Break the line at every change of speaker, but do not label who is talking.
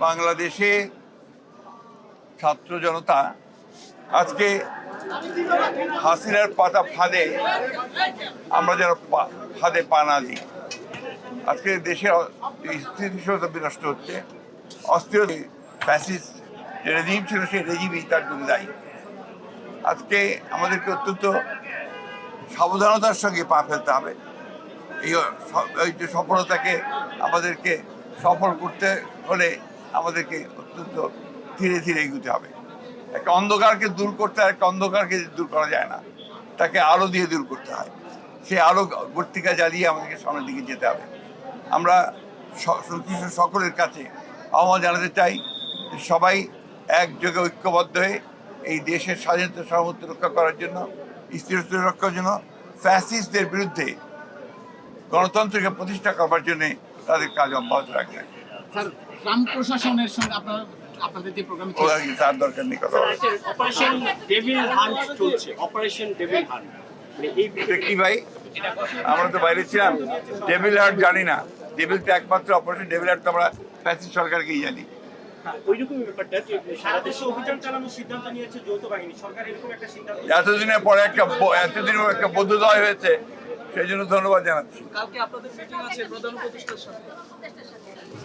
বাংলাদেশে ছাত্র জনতা আজকে হাসিনার পাতা ফাঁদে আমরা যেন ফাঁদে পা না দিই। আজকে দেশের স্থিতিশীলতা বিনষ্ট হচ্ছে, অস্থির ফ্যাসিস্ট যে রেজিম ছিল সেই রেজিমই তার জন্য দায়ী। আজকে আমাদেরকে অত্যন্ত সাবধানতার সঙ্গে পা ফেলতে হবে। এই যে সফলতাকে আমাদেরকে সফল করতে হলে আমাদেরকে অত্যন্ত ধীরে ধীরে এগোতে হবে। একটা অন্ধকারকে দূর করতে হয়, একটা অন্ধকারকে দূর করা যায় না, তাকে আলো দিয়ে দূর করতে হয়। সেই আলো বর্তিকা জ্বালিয়ে আমাদেরকে সামনের দিকে যেতে হবে। আমরা সংশ্লিষ্ট সকলের কাছে আহ্বান জানাতে চাই সবাই একযোগে ঐক্যবদ্ধ হয়ে এই দেশের স্বাধীনতা সার্বভৌমত্ব রক্ষা করার জন্য, স্থিরতা রক্ষার জন্য, ফ্যাসিস্টদের বিরুদ্ধে গণতন্ত্রকে প্রতিষ্ঠা করবার জন্য তাদের কাজ অব্যাহত রাখবেন।
গ্রাম প্রশাসনের সঙ্গে আপনাদের যে প্রোগ্রাম
তার দরকার নেই কথা।
অপারেশন ডেভিল হান্ট চলছে, অপারেশন ডেভিল হান্ট
কি ভাই, আমরা তো বাইরে ছিলাম, ডেভিল হান্ট জানি না। ডেভিল তো একমাত্র অপারেশন ডেভিল হান্ট তো আমরা ফ্যাসিস্ট সরকারকেই জানি।
ওইরকমই ব্যাপারটা যে সারা দেশে অভিযান চালানোর সিদ্ধান্ত নিয়েছে যৌথ বাহিনী সরকার, এরকম একটা সিদ্ধান্ত
এতদিনের পরে এতদিনের একটা বোধোদয় হয়েছে, সেই জন্য ধন্যবাদ জানাচ্ছি।
কালকে আপনাদের মিটিং আছে প্রধান উপদেষ্টার সাথে।